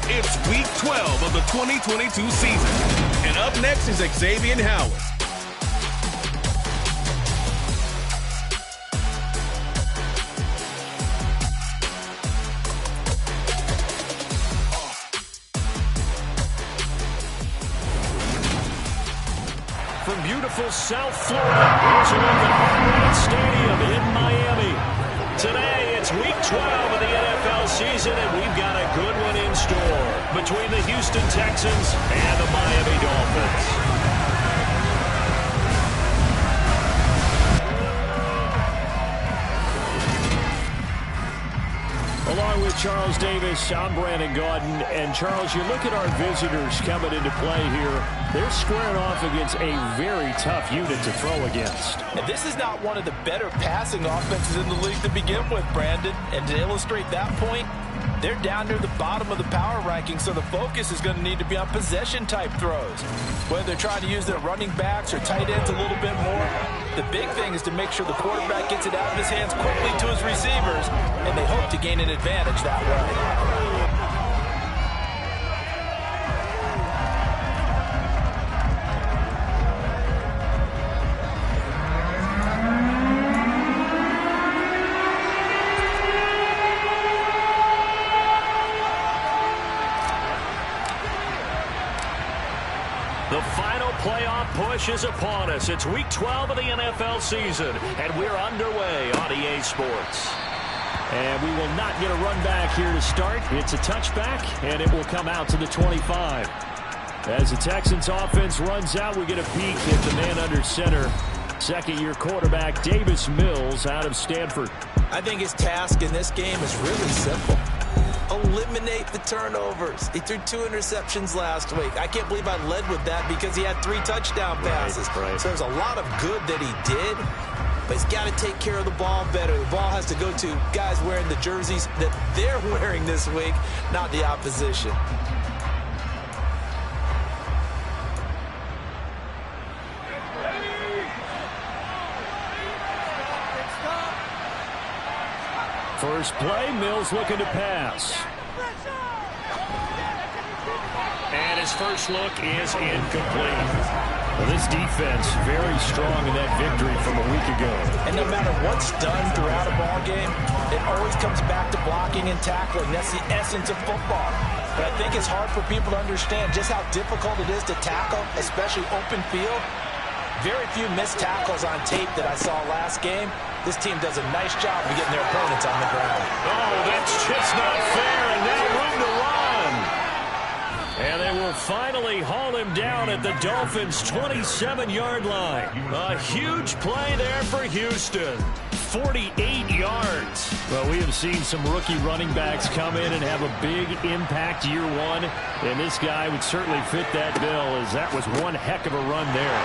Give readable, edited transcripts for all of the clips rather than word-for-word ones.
It's Week 12 of the 2022 season. And up next is Xavier Howard. From beautiful South Florida, here's a look at Hard Rock Stadium in Miami. Today, it's Week 12 of the NFL season, and we've got a good one in store between the Houston Texans and the Miami Dolphins. Along with Charles Davis, I'm Brandon Gaudin. And Charles, you look at our visitors coming into play here. They're squaring off against a very tough unit to throw against. And this is not one of the better passing offenses in the league to begin with, Brandon. And to illustrate that point, they're down near the bottom of the power ranking, so the focus is going to need to be on possession-type throws. Whether they're trying to use their running backs or tight ends a little bit more, the big thing is to make sure the quarterback gets it out of his hands quickly to his receivers, and they hope to gain an advantage that way. The final playoff push is upon us. It's Week 12 of the NFL season, and we're underway on EA Sports. And we will not get a run back here to start. It's a touchback, and it will come out to the 25. As the Texans offense runs out, we get a peek at the man under center. Second-year quarterback Davis Mills out of Stanford. I think his task in this game is really simple. Eliminate the turnovers. He threw 2 interceptions last week. I can't believe I led with that because he had 3 touchdown passes. Right. So there's a lot of good that he did, but he's got to take care of the ball better. The ball has to go to guys wearing the jerseys that they're wearing this week, not the opposition. First play, Mills looking to pass. And his first look is incomplete. Well, this defense very strong in that victory from a week ago. And no matter what's done throughout a ball game, it always comes back to blocking and tackling. That's the essence of football. But I think it's hard for people to understand just how difficult it is to tackle, especially open field. Very few missed tackles on tape that I saw last game. This team does a nice job of getting their opponents on the ground. Oh, that's just not fair, and now room to run. And they will finally haul him down at the Dolphins' 27-yard line. A huge play there for Houston. 48 yards. Well, we have seen some rookie running backs come in and have a big impact year one, and this guy would certainly fit that bill, as that was one heck of a run there.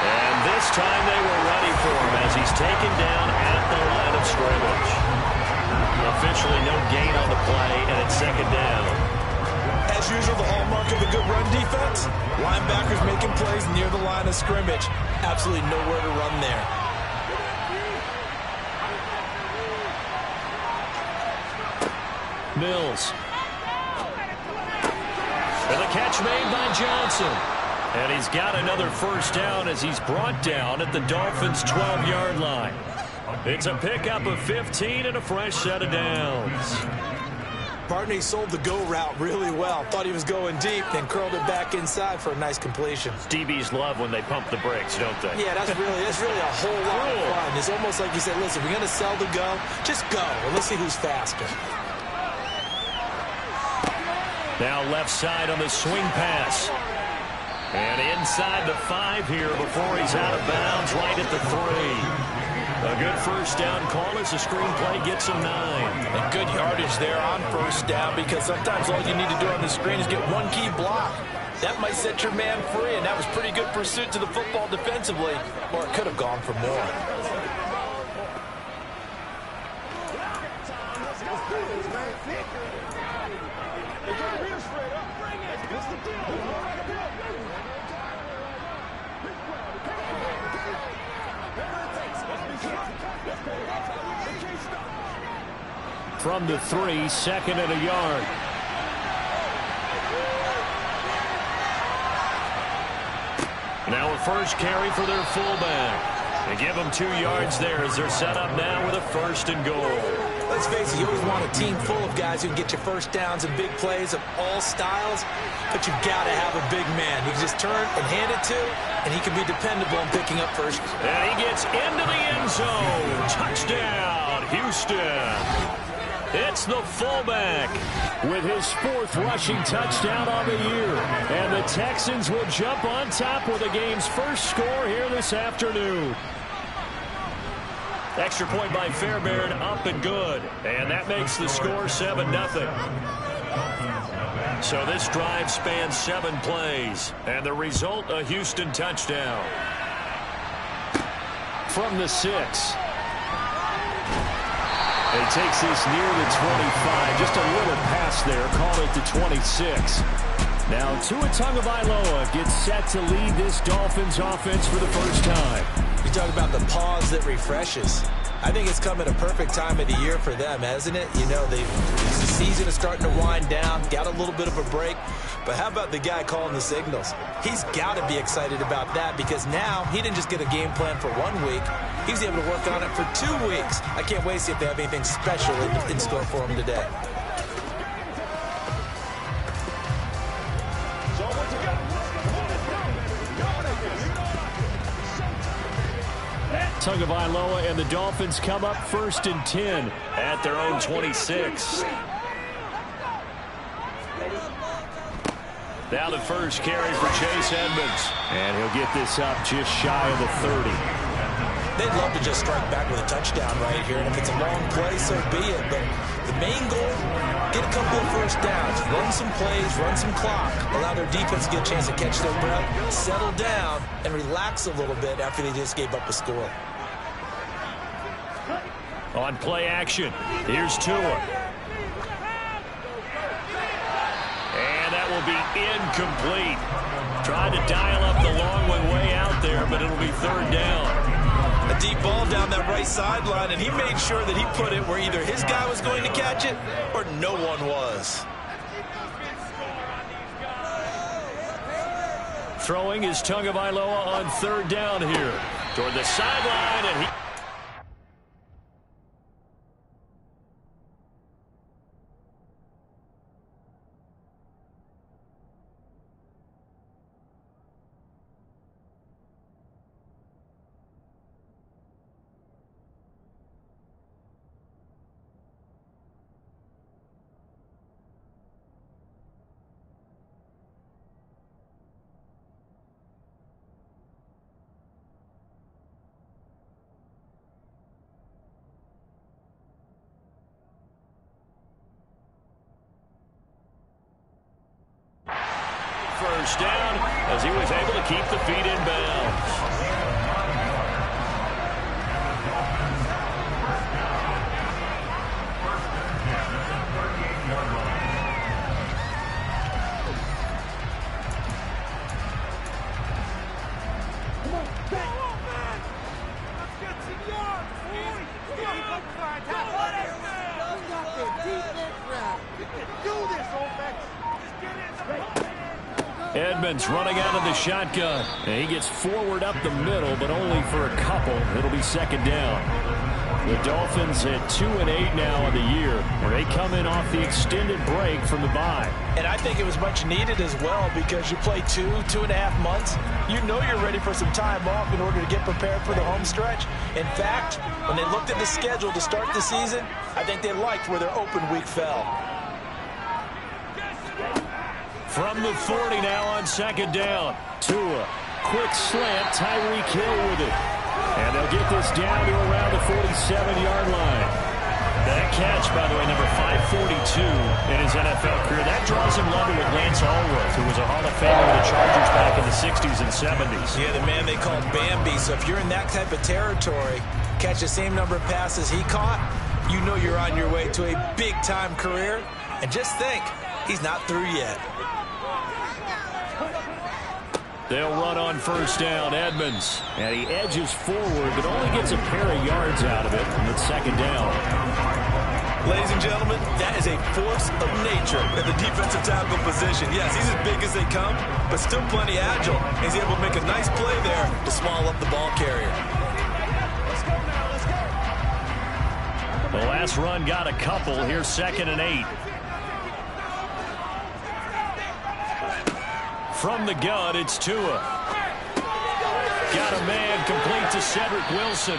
And this time they were ready for him as he's taken down at the line of scrimmage. Officially no gain on the play, and it's second down. As usual, the hallmark of a good run defense, linebackers making plays near the line of scrimmage. Absolutely nowhere to run there. Mills. And the catch made by Johnson. And he's got another first down as he's brought down at the Dolphins' 12-yard line. It's a pickup of 15 and a fresh set of downs. Barney sold the go route really well. Thought he was going deep, then curled it back inside for a nice completion. DBs love when they pump the brakes, don't they? Yeah, that's really a whole lot of fun. It's almost like you said, listen, we're going to sell the go. Just go, and let's see who's faster. Now left side on the swing pass. And inside the 5 here before he's out of bounds, right at the 3. A good first down call as the screenplay gets him 9. And good yardage there on first down, because sometimes all you need to do on the screen is get one key block. That might set your man free, and that was pretty good pursuit to the football defensively, or it could have gone for more. From the 3, second and a yard. Now a first carry for their fullback. They give them 2 yards there as they're set up now with a 1st and goal. Let's face it, you always want a team full of guys who can get you first downs and big plays of all styles, but you've got to have a big man. You can just turn and hand it to, and he can be dependable in picking up first. And he gets into the end zone. Touchdown, Houston. It's the fullback with his 4th rushing touchdown on the year. And the Texans will jump on top with the game's first score here this afternoon. Extra point by Fairbairn, up and good. And that makes the score 7-0. So this drive spans 7 plays. And the result, a Houston touchdown. From the 6. He takes this near the 25. Just a little pass there. Call it the 26. Now Tua Tagovailoa gets set to lead this Dolphins offense for the first time. You talk about the pause that refreshes. I think it's come at a perfect time of the year for them, hasn't it? You know, the season is starting to wind down, got a little bit of a break. But how about the guy calling the signals? He's got to be excited about that because now he didn't just get a game plan for 1 week. He was able to work on it for 2 weeks. I can't wait to see if they have anything special in store for him today. Tagovailoa and the Dolphins come up 1st and 10 at their own 26. Now the first carry for Chase Edmonds. And he'll get this up just shy of the 30. They'd love to just strike back with a touchdown right here. And if it's a long play, so be it. But the main goal, get a couple of first downs, run some plays, run some clock, allow their defense to get a chance to catch their breath, settle down, and relax a little bit after they just gave up a score. On play action, here's Tua. And that will be incomplete. Trying to dial up the long one way out there, but it'll be 3rd down. A deep ball down that right sideline, and he made sure that he put it where either his guy was going to catch it or no one was. Throwing is Tagovailoa on 3rd down here. Toward the sideline, and he... First down as he was able to keep the feet in bounds. Edmonds running out of the shotgun. And he gets forward up the middle, but only for a couple. It'll be 2nd down. The Dolphins at 2-8 now in the year, where they come in off the extended break from the bye. And I think it was much needed as well because you play 2.5 months. You know you're ready for some time off in order to get prepared for the home stretch. In fact, when they looked at the schedule to start the season, I think they liked where their open week fell. From the 40 now on 2nd down. Tua, quick slant, Tyreek Hill with it. And they'll get this down to around the 47-yard line. That catch, by the way, number 542 in his NFL career. That draws him level with Lance Allworth, who was a Hall of Famer with the Chargers back in the 60s and 70s. Yeah, the man they called Bambi. So if you're in that type of territory, catch the same number of passes he caught, you know you're on your way to a big-time career. And just think, he's not through yet. They'll run on 1st down, Edmonds. And he edges forward, but only gets a pair of yards out of it. And it's 2nd down. Ladies and gentlemen, that is a force of nature in the defensive tackle position. Yes, he's as big as they come, but still plenty agile. He's able to make a nice play there to swallow up the ball carrier. The last run got a couple. Here's 2nd and 8. From the gun, it's Tua. Got a man complete to Cedric Wilson.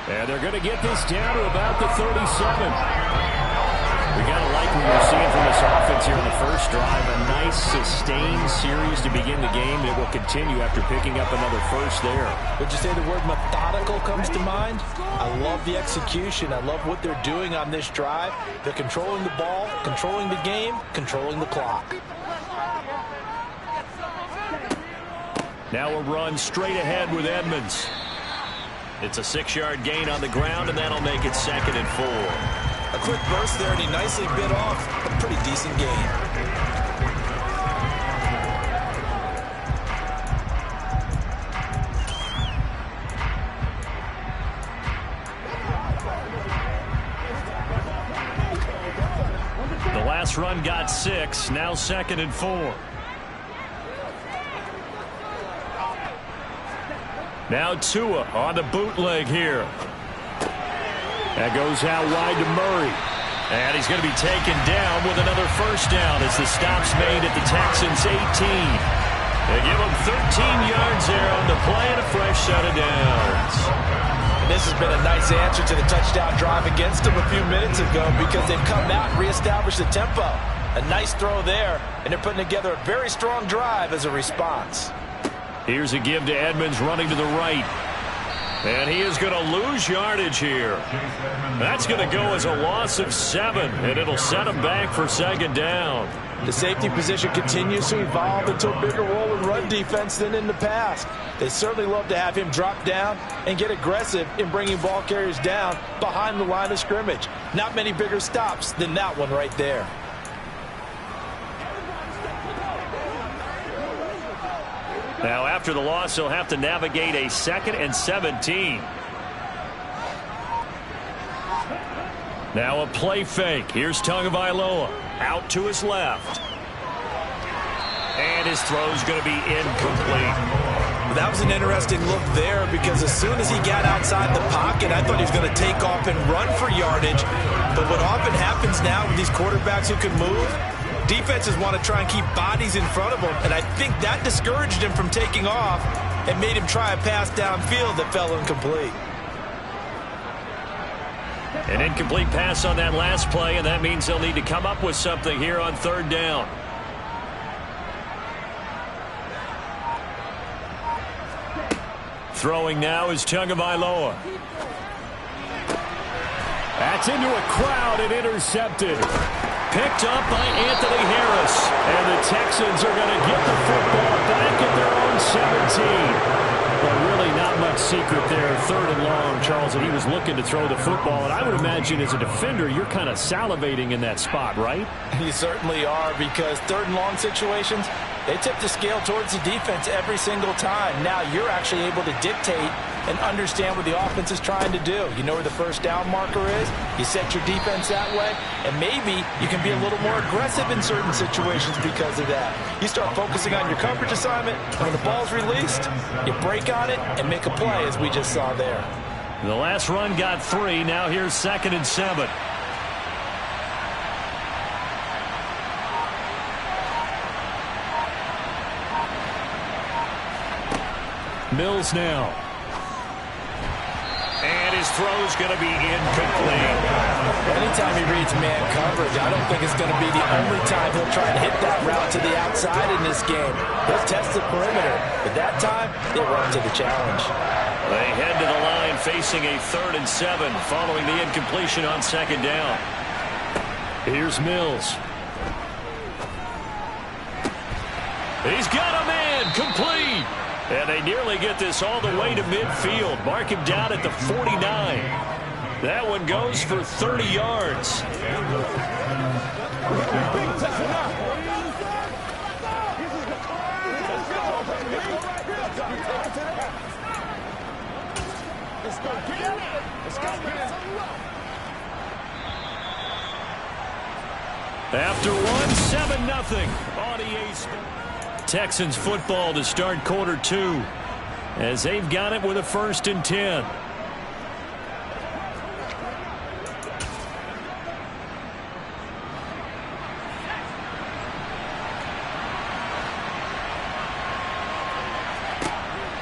And they're going to get this down to about the 37. We got to like what we're seeing from this offense here in the first drive. A nice, sustained series to begin the game, and it will continue after picking up another first there. Would you say the word methodical comes to mind? I love the execution. I love what they're doing on this drive. They're controlling the ball, controlling the game, controlling the clock. Now a run straight ahead with Edmonds. It's a 6-yard gain on the ground, and that'll make it 2nd and 4. A quick burst there, and he nicely bit off a pretty decent gain. The last run got 6, now 2nd and 4. Now Tua on the bootleg here. That goes out wide to Murray. And he's going to be taken down with another first down as the stop's made at the Texans' 18. They give him 13 yards there on the play and a fresh set of downs. This has been a nice answer to the touchdown drive against them a few minutes ago because they've come out and reestablished the tempo. A nice throw there, and they're putting together a very strong drive as a response. Here's a give to Edmonds running to the right. And he is going to lose yardage here. That's going to go as a loss of 7, and it'll set him back for 2nd down. The safety position continues to evolve into a bigger role in run defense than in the past. They certainly love to have him drop down and get aggressive in bringing ball carriers down behind the line of scrimmage. Not many bigger stops than that one right there. Now, after the loss, he'll have to navigate a 2nd and 17. Now a play fake. Here's Tagovailoa out to his left. And his throw's going to be incomplete. That was an interesting look there because as soon as he got outside the pocket, I thought he was going to take off and run for yardage. But what often happens now with these quarterbacks who can move, defenses want to try and keep bodies in front of him, and I think that discouraged him from taking off and made him try a pass downfield that fell incomplete. An incomplete pass on that last play, and that means they'll need to come up with something here on 3rd down. Throwing now is Tagovailoa. That's into a crowd and intercepted. Picked up by Anthony Harris. And the Texans are going to get the football back at their own 17. But really not much secret there. 3rd and long, Charles, and he was looking to throw the football. And I would imagine as a defender, you're kind of salivating in that spot, right? You certainly are, because 3rd and long situations, they tip the scale towards the defense every single time. Now you're actually able to dictate and understand what the offense is trying to do. You know where the first down marker is. You set your defense that way, and maybe you can be a little more aggressive in certain situations because of that. You start focusing on your coverage assignment, and when the ball's released, you break on it and make a play, as we just saw there. The last run got 3. Now here's 2nd and 7. Mills now. And his throw's going to be incomplete. Anytime he reads man coverage, I don't think it's going to be the only time he'll try to hit that route to the outside in this game. He'll test the perimeter, but that time, they run to the challenge. They head to the line facing a 3rd and 7 following the incompletion on 2nd down. Here's Mills. He's got a man complete. And they nearly get this all the way to midfield. Mark him down at the 49. That one goes for 30 yards. After one, 7-0 on EA Sports. Texans football to start quarter 2 as they've got it with a 1st and 10.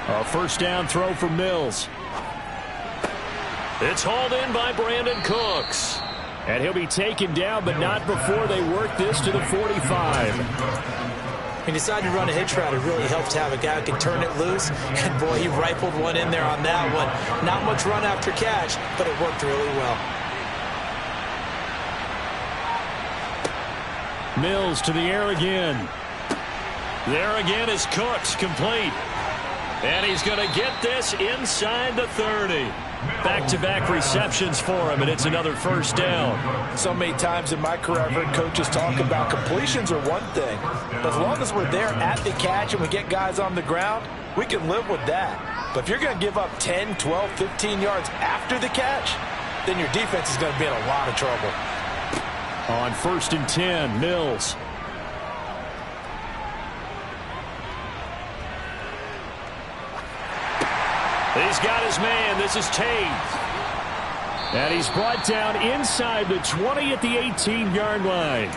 A 1st down throw for Mills. It's hauled in by Brandon Cooks. And he'll be taken down, but not before they work this to the 45. He decided to run a hitch route. It really helps to have a guy who can turn it loose. And, boy, he rifled one in there on that one. Not much run after catch, but it worked really well. Mills to the air again. There again is Cooks, complete. And he's going to get this inside the 30. Back-to-back receptions for him, and it's another 1st down. So many times in my career, I've heard coaches talk about completions are one thing. But as long as we're there at the catch and we get guys on the ground, we can live with that. But if you're going to give up 10, 12, 15 yards after the catch, then your defense is going to be in a lot of trouble. On 1st and 10, Mills. He's got his man. This is Tate. And he's brought down inside the 20 at the 18-yard line.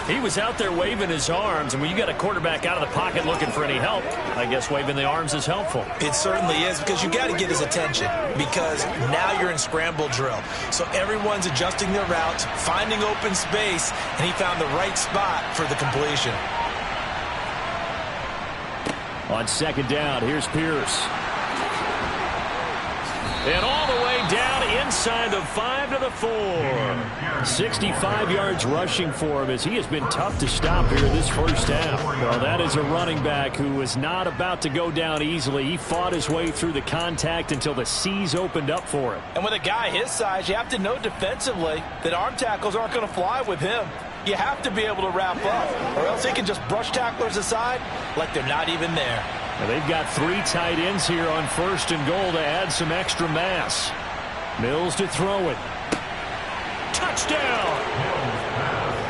He was out there waving his arms, and when you got a quarterback out of the pocket looking for any help, I guess waving the arms is helpful. It certainly is, because you got to get his attention, because now you're in scramble drill. So everyone's adjusting their routes, finding open space, and he found the right spot for the completion. On 2nd down, here's Pierce. And all the way down inside the 5 to the 4. 65 yards rushing for him as he has been tough to stop here this 1st half. Well, that is a running back who is not about to go down easily. He fought his way through the contact until the C's opened up for him. And with a guy his size, you have to know defensively that arm tackles aren't going to fly with him. You have to be able to wrap up, or else he can just brush tacklers aside like they're not even there. Now they've got 3 tight ends here on 1st and goal to add some extra mass. Mills to throw it. Touchdown!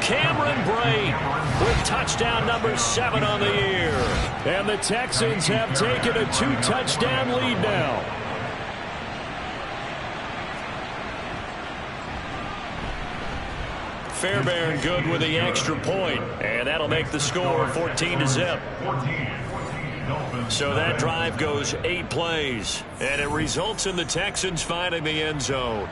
Cameron Brate with touchdown number 7 on the year. And the Texans have taken a 2-touchdown lead now. Fairbairn good with the extra point, and that'll make the score 14-0. So that drive goes 8 plays, and it results in the Texans finding the end zone.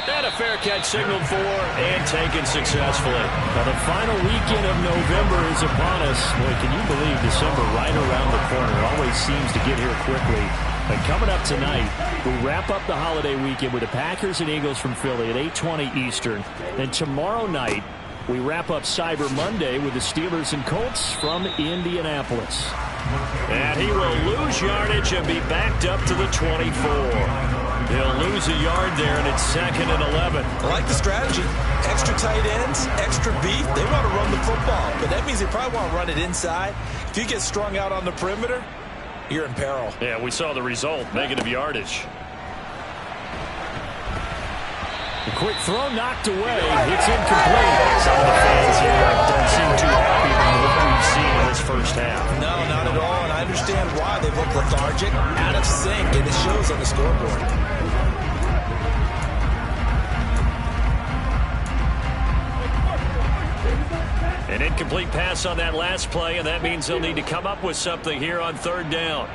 And a fair catch signaled for and taken successfully. Now the final weekend of November is upon us. Boy, can you believe December right around the corner? Always seems to get here quickly. But coming up tonight, we wrap up the holiday weekend with the Packers and Eagles from Philly at 8:20 Eastern. Then tomorrow night, we wrap up Cyber Monday with the Steelers and Colts from Indianapolis. And he will lose yardage and be backed up to the 24. He'll lose a yard there, and it's 2nd and 11. I like the strategy. Extra tight ends, extra beef. They want to run the football, but that means they probably want to run it inside. If you get strung out on the perimeter, you're in peril. Yeah, we saw the result, negative yardage. A quick throw knocked away. It's incomplete. Some of the fans here don't seem too happy with what we've seen in this 1st half. No, not at all, and I understand why. They look lethargic, out of sync, and it shows on the scoreboard. An incomplete pass on that last play, and that means they'll need to come up with something here on 3rd down.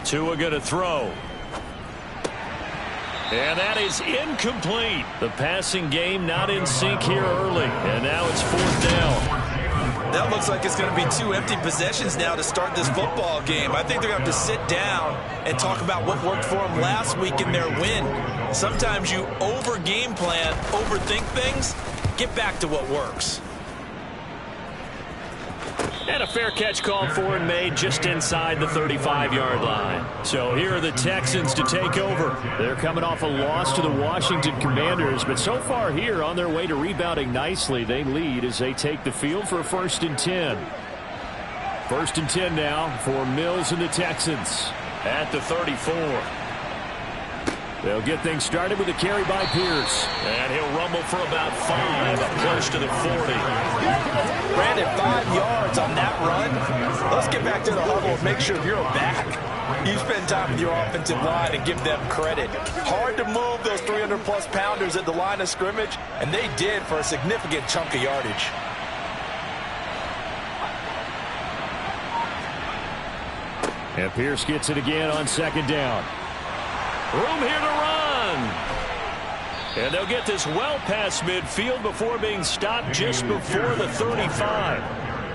Tua going to throw. And that is incomplete. The passing game not in sync here early. And now it's 4th down. That looks like it's going to be 2 empty possessions now to start this football game. I think they're going to have to sit down and talk about what worked for them last week in their win. Sometimes you over-game plan, overthink things. Get back to what works. And a fair catch called for and made just inside the 35-yard line. So here are the Texans to take over. They're coming off a loss to the Washington Commanders, but so far here on their way to rebounding nicely, they lead as they take the field for a 1st and 10. First and 10 now for Mills and the Texans at the 34. They'll get things started with a carry by Pierce. And he'll rumble for about 5 up close to the 40. Brandon, 5 yards on that run. Let's get back to the huddle and make sure you're back. You spend time with your offensive line and give them credit. Hard to move those 300-plus pounders at the line of scrimmage, and they did for a significant chunk of yardage. And Pierce gets it again on second down. Room here to run. And they'll get this well past midfield before being stopped just before the 35.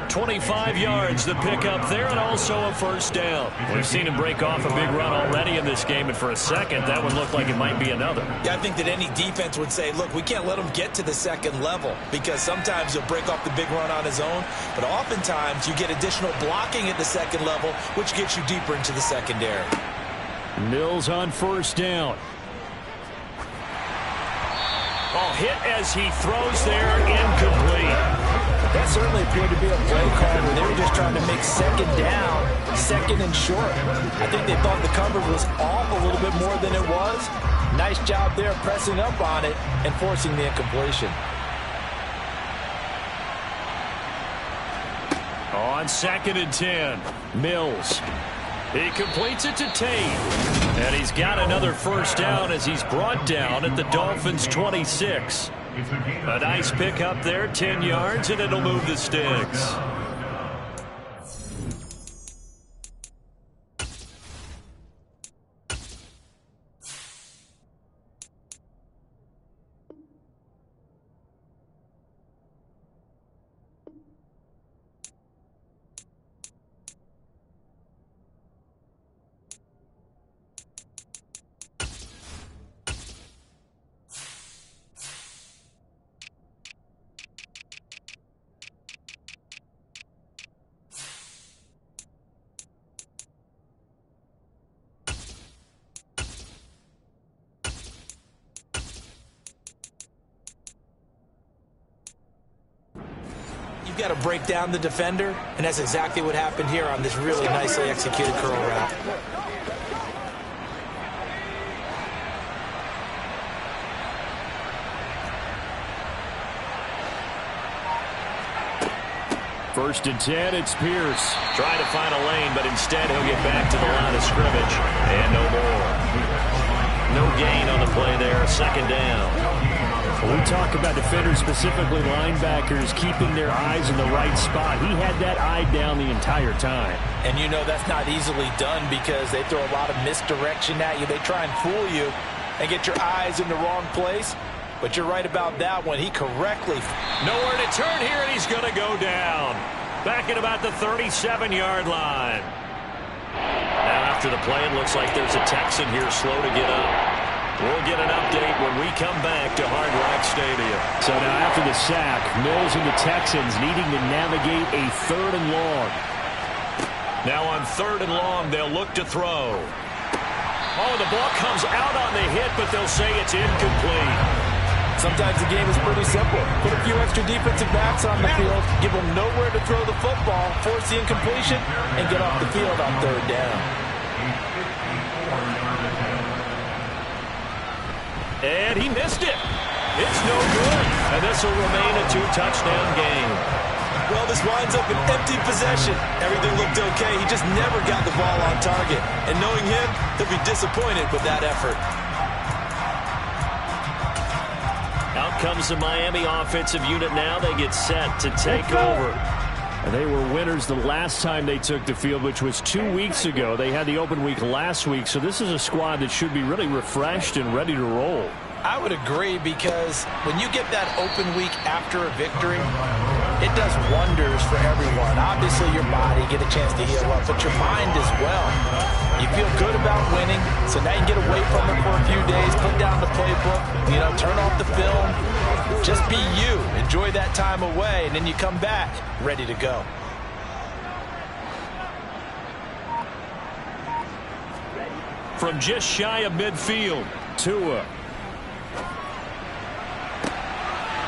25 yards the pickup there, and also a first down. We've seen him break off a big run already in this game, and for a second, that one looked like it might be another. Yeah, I think that any defense would say, look, we can't let him get to the second level, because sometimes he'll break off the big run on his own, but oftentimes you get additional blocking at the second level, which gets you deeper into the secondary. Mills on first down. Oh, hit as he throws there, incomplete. That certainly appeared to be a play call where they were just trying to make second down, second and short. I think they thought the coverage was off a little bit more than it was. Nice job there pressing up on it and forcing the incompletion. On second and 10, Mills. He completes it to Tate. And he's got another first down as he's brought down at the Dolphins' 26. A nice pick up there, 10 yards, and it'll move the sticks. Got to break down the defender, and that's exactly what happened here on this really nicely executed curl route. First and 10, it's Pierce. Trying to find a lane, but instead he'll get back to the line of scrimmage. And no more. No gain on the play there, second down. When we talk about defenders, specifically linebackers, keeping their eyes in the right spot, he had that eye down the entire time. And you know that's not easily done because they throw a lot of misdirection at you. They try and fool you and get your eyes in the wrong place. But you're right about that one. He correctly. Nowhere to turn here, and he's going to go down. Back at about the 37-yard line. Now after the play, it looks like there's a Texan here slow to get up. We'll get an update when we come back to Hard Rock Stadium. So now after the sack, Mills and the Texans needing to navigate a third and long. Now on third and long, they'll look to throw. Oh, the ball comes out on the hit, but they'll say it's incomplete. Sometimes the game is pretty simple. Put a few extra defensive backs on the field, give them nowhere to throw the football, force the incompletion, and get off the field on third down. And he missed it. It's no good. And this will remain a 2-touchdown game. Well, this winds up an empty possession. Everything looked okay. He just never got the ball on target. And knowing him, he'll be disappointed with that effort. Out comes the Miami offensive unit now. They get set to take over. And they were winners the last time they took the field, which was 2 weeks ago. They had the open week last week, so this is a squad that should be really refreshed and ready to roll. I would agree, because when you get that open week after a victory, it does wonders for everyone. Obviously, your body get a chance to heal up, but your mind as well. You feel good about winning, so now you get away from it for a few days, put down the playbook, turn off the film. Just be you. Enjoy that time away, and then you come back ready to go. From just shy of midfield, Tua.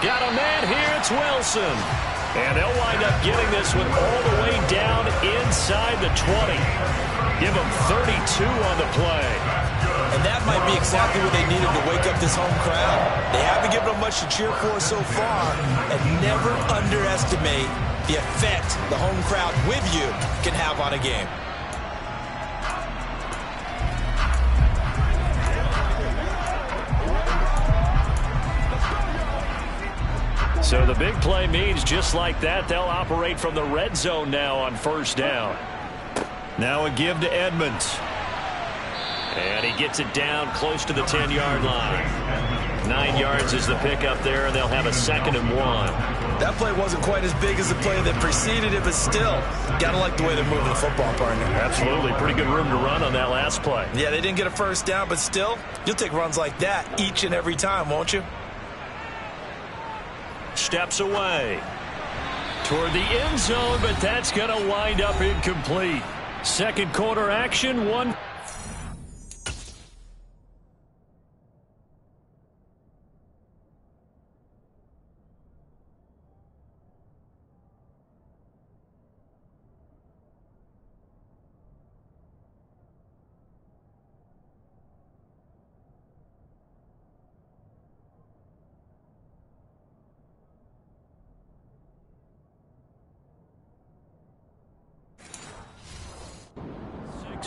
Got a man here, it's Wilson. And they'll wind up getting this one all the way down inside the 20. Give them 32 on the play. And that might be exactly what they needed to wake up this home crowd. They haven't given them much to cheer for so far. And never underestimate the effect the home crowd with you can have on a game. So the big play means just like that, they'll operate from the red zone now on first down. Now a give to Edmonds. And he gets it down close to the 10-yard line. 9 yards is the pickup there, and they'll have a 2nd and 1. That play wasn't quite as big as the play that preceded it, but still, gotta like the way they're moving the football, partner. Absolutely. Pretty good room to run on that last play. Yeah, they didn't get a first down, but still, you'll take runs like that each and every time, won't you? Steps away toward the end zone, but that's going to wind up incomplete. Second quarter action, 1.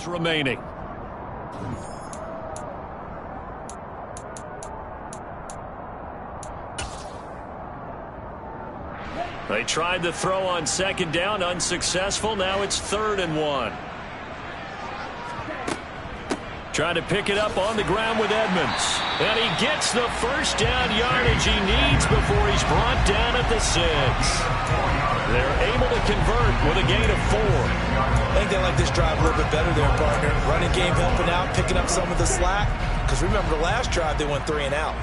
Remaining. They tried the throw on 2nd down, unsuccessful. Now it's 3rd and 1. Trying to pick it up on the ground with Edmonds. And he gets the first down yardage he needs before he's brought down at the 6. They're able to convert with a gain of 4. I think they like this drive a little bit better there, partner. Running game helping out, picking up some of the slack. Because remember the last drive, they went 3 and out.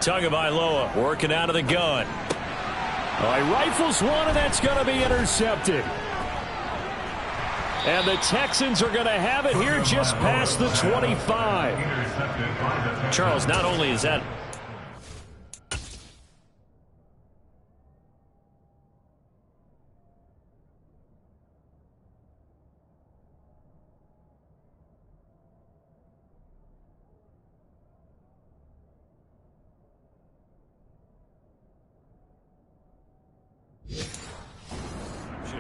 Tagovailoa working out of the gun. All right, rifles one, and that's going to be intercepted. And the Texans are going to have it here just past the 25. Charles, not only is that...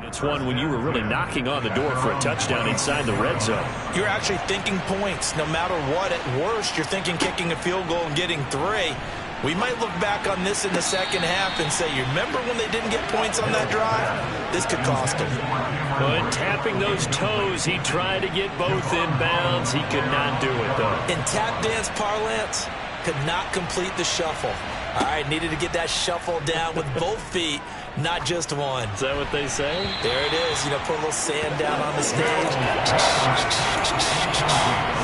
It's one when you were really knocking on the door for a touchdown inside the red zone. You're actually thinking points. No matter what, at worst, you're thinking kicking a field goal and getting 3. We might look back on this in the second half and say, you remember when they didn't get points on that drive? This could cost them. But tapping those toes, he tried to get both in bounds. He could not do it, though. In tap dance parlance, could not complete the shuffle. All right, needed to get that shuffle down with both feet, not just one. Is that what they say? There it is. You know, put a little sand down on the stage.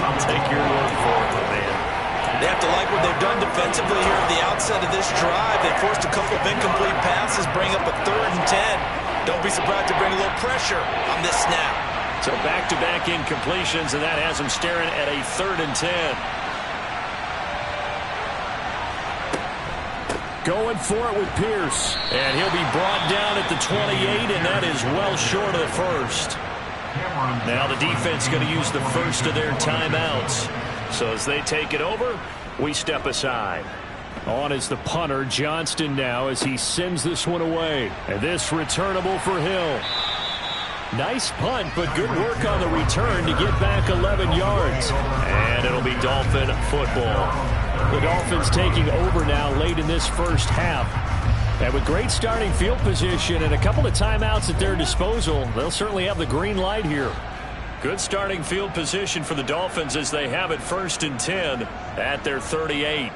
I'll take your word for it, man. They have to like what they've done defensively here at the outset of this drive. They forced a couple of incomplete passes, bring up a 3rd and 10. Don't be surprised to bring a little pressure on this snap. So back-to-back incompletions, and that has them staring at a 3rd and 10. Going for it with Pierce. And he'll be brought down at the 28, and that is well short of the first. Now the defense going to use the first of their timeouts. So as they take it over, we step aside. On is the punter, Johnston, now as he sends this one away. And this returnable for Hill. Nice punt, but good work on the return to get back 11 yards. And it'll be Dolphin football. The Dolphins taking over now late in this first half. And with great starting field position and a couple of timeouts at their disposal, they'll certainly have the green light here. Good starting field position for the Dolphins as they have it 1st and 10 at their 38.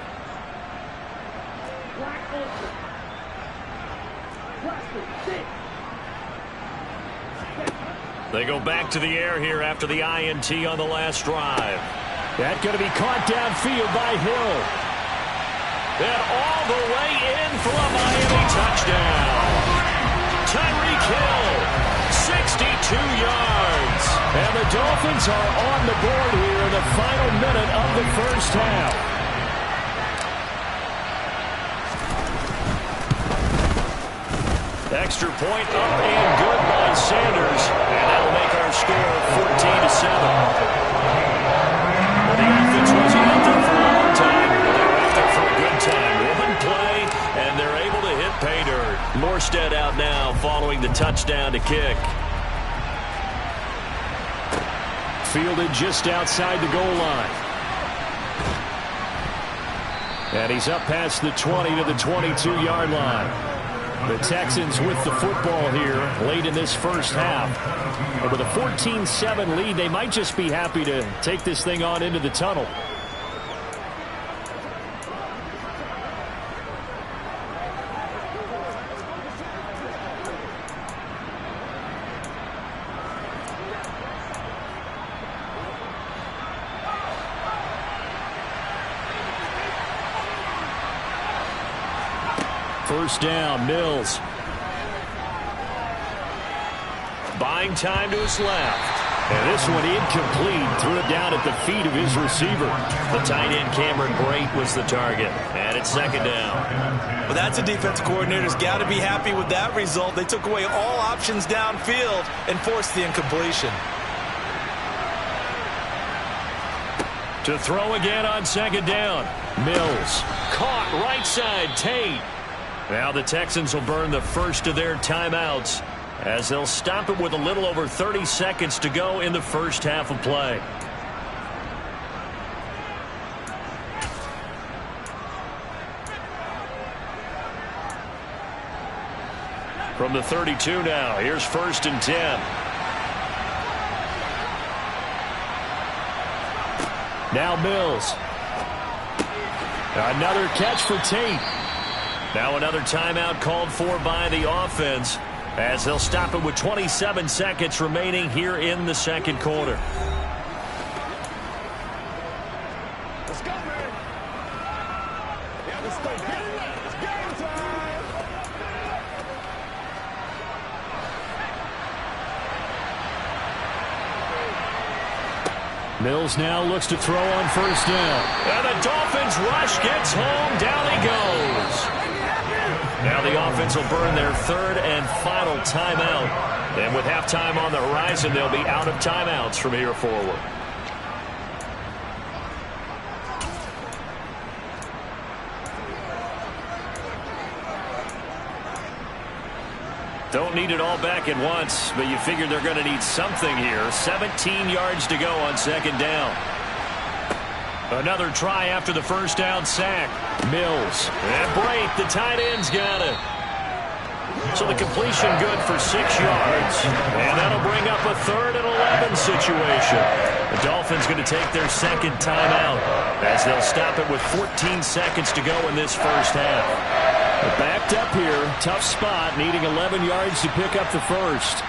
They go back to the air here after the INT on the last drive. That's going to be caught downfield by Hill. And all the way in for a Miami touchdown. Tyreek Hill, 62 yards. And the Dolphins are on the board here in the final minute of the first half. Extra point up and good by Sanders. And that'll make our score 14-7. Well, the offense wasn't out there for a long time. They're out there for a good time. One play, and they're able to hit pay dirt. Morstead out now following the touchdown to kick. Fielded just outside the goal line. And he's up past the 20 to the 22-yard line. The Texans with the football here late in this first half. And with a 14-7 lead, they might just be happy to take this thing on into the tunnel. First down, Mills. Buying time to his left. And this one incomplete. Threw it down at the feet of his receiver. The tight end Cameron Brate was the target. And it's second down. Well, that's a defensive coordinator's got to be happy with that result. They took away all options downfield and forced the incompletion. To throw again on second down. Mills. Caught right side. Tate. Now the Texans will burn the first of their timeouts as they'll stop it with a little over 30 seconds to go in the first half of play. From the 32 now, here's 1st and 10. Now Mills. Another catch for Tate. Now another timeout called for by the offense as they'll stop it with 27 seconds remaining here in the second quarter. Let's go, man. Yeah, let's go. It's game time. Mills now looks to throw on first down. And the Dolphins rush gets home. Down he goes. Now the offense will burn their third and final timeout. And with halftime on the horizon, they'll be out of timeouts from here forward. Don't need it all back at once, but you figure they're going to need something here. 17 yards to go on second down. Another try after the first down sack. Mills. And Brate, the tight end's got it. So the completion good for 6 yards. And that'll bring up a 3rd and 11 situation. The Dolphins going to take their second timeout as they'll stop it with 14 seconds to go in this first half. They're backed up here. Tough spot, needing 11 yards to pick up the first.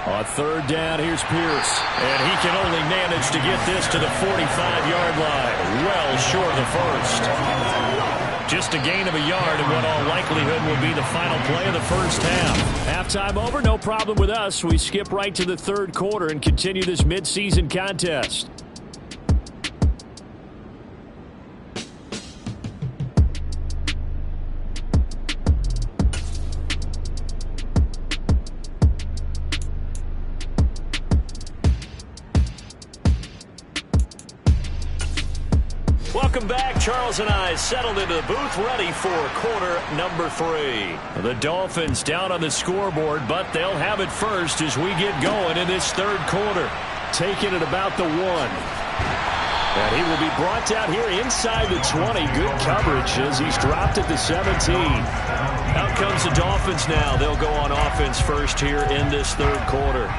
On third down, here's Pierce. And he can only manage to get this to the 45-yard line. Well short of the first. Just a gain of a yard in what all likelihood will be the final play of the first half. Halftime over, no problem with us. We skip right to the third quarter and continue this midseason contest. Welcome back. Charles and I settled into the booth ready for quarter number 3. The Dolphins down on the scoreboard, but they'll have it first as we get going in this third quarter. Taking it about the 1. And he will be brought down here inside the 20. Good coverage as he's dropped at the 17. Out comes the Dolphins now. They'll go on offense first here in this third quarter.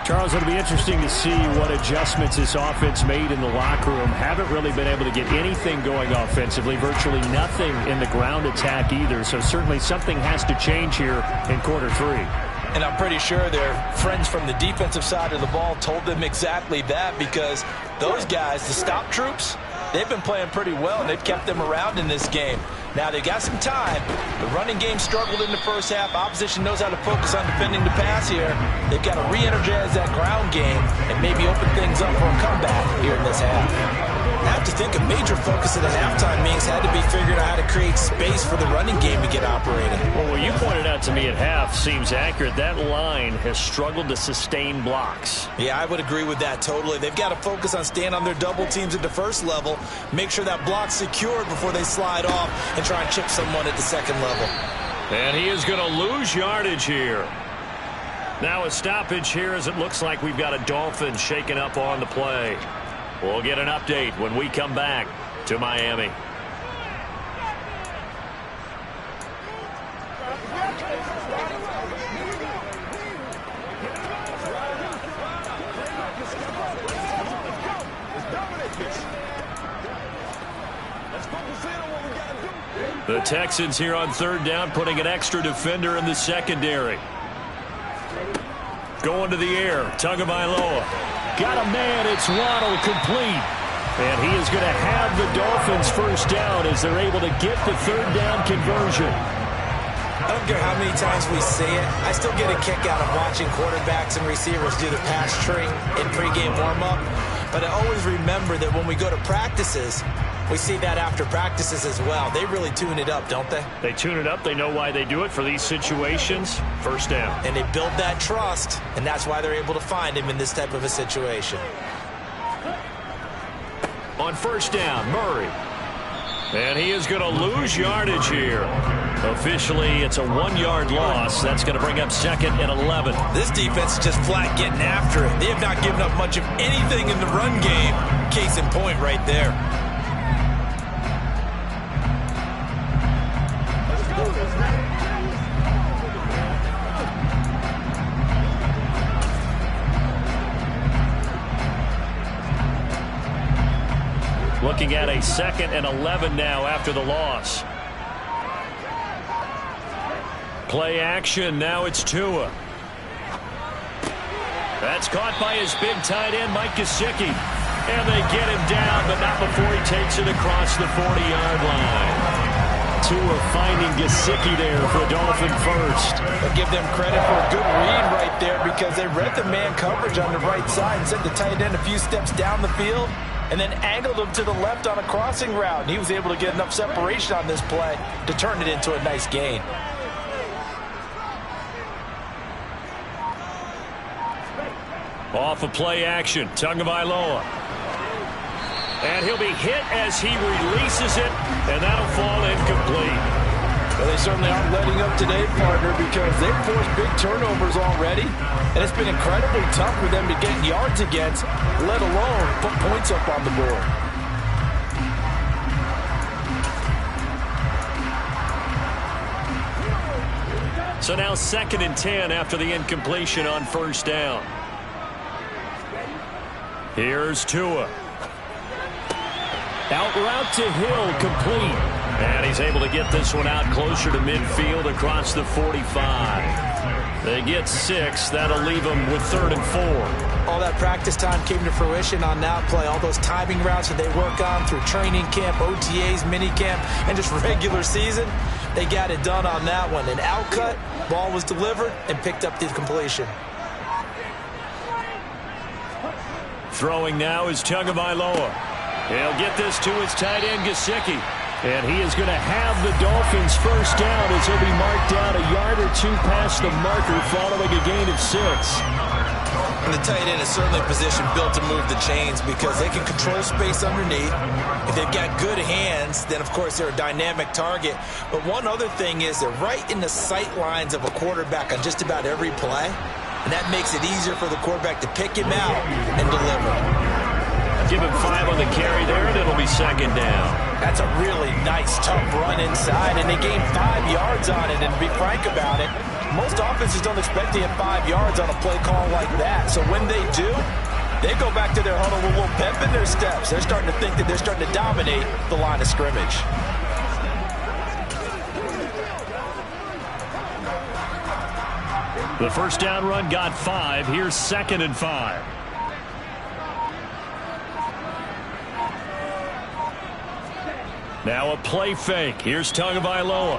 Charles, it'll be interesting to see what adjustments this offense made in the locker room. Haven't really been able to get anything going offensively, virtually nothing in the ground attack either. So certainly something has to change here in quarter 3. And I'm pretty sure their friends from the defensive side of the ball told them exactly that, because those guys, the stop troops, they've been playing pretty well, and they've kept them around in this game. Now, they got some time. The running game struggled in the first half. Opposition knows how to focus on defending the pass here. They've got to re-energize that ground game and maybe open things up for a comeback here in this half. I have to think a major focus of the halftime meetings had to be figuring out how to create space for the running game to get operating. Well, what you pointed out to me at half seems accurate. That line has struggled to sustain blocks. Yeah, I would agree with that totally. They've got to focus on staying on their double teams at the first level, make sure that block's secured before they slide off and try and chip someone at the second level. And he is going to lose yardage here. Now a stoppage here as it looks like we've got a Dolphins shaking up on the play. We'll get an update when we come back to Miami. The Texans here on third down, putting an extra defender in the secondary. Going to the air, Tagovailoa. Got a man, it's Waddle, complete. And he is going to have the Dolphins first down as they're able to get the third down conversion. I don't care how many times we see it. I still get a kick out of watching quarterbacks and receivers do the pass tree in pregame warm-up. But I always remember that when we go to practices, we see that after practices as well. They really tune it up, don't they? They tune it up. They know why they do it for these situations. First down. And they build that trust, and that's why they're able to find him in this type of a situation. On first down, Murray. And he is going to lose yardage here. Officially, it's a 1-yard loss. That's going to bring up second and 11. This defense is just flat getting after it. They have not given up much of anything in the run game. Case in point right there. Looking at a second and 11 now after the loss. Play action. Now it's Tua. That's caught by his big tight end, Mike Gesicki. And they get him down, but not before he takes it across the 40-yard line. Tua finding Gesicki there for a Dolphin first. I give them credit for a good read right there because they read the man coverage on the right side and sent the tight end a few steps down the field and then angled him to the left on a crossing route. And he was able to get enough separation on this play to turn it into a nice gain. Off of play action, Tagovailoa. And he'll be hit as he releases it, and that'll fall incomplete. Well, they certainly aren't letting up today, partner, because they've forced big turnovers already, and it's been incredibly tough for them to get yards against, let alone put points up on the board. So now second and 10 after the incompletion on first down. Here's Tua. Out route to Hill, complete. And he's able to get this one out closer to midfield across the 45. They get 6. That'll leave them with 3rd and 4. All that practice time came to fruition on that play. All those timing routes that they work on through training camp, OTAs, mini camp, and just regular season, they got it done on that one. An outcut, ball was delivered, and picked up the completion. Throwing now is Tagovailoa. He'll get this to his tight end, Gesicki. And he is going to have the Dolphins first down as he'll be marked down a yard or two past the marker following a gain of 6. And the tight end is certainly a position built to move the chains because they can control space underneath. If they've got good hands, then of course they're a dynamic target. But one other thing is they're right in the sight lines of a quarterback on just about every play. And that makes it easier for the quarterback to pick him out and deliver. Give him 5 on the carry there, and it'll be second down. That's a really nice, tough run inside, and they gained 5 yards on it. And to be frank about it, most offenses don't expect to get 5 yards on a play call like that. So when they do, they go back to their huddle with a little pep in their steps. They're starting to think that they're starting to dominate the line of scrimmage. The first down run got 5. Here's 2nd and 5. Now a play fake. Here's Tagovailoa.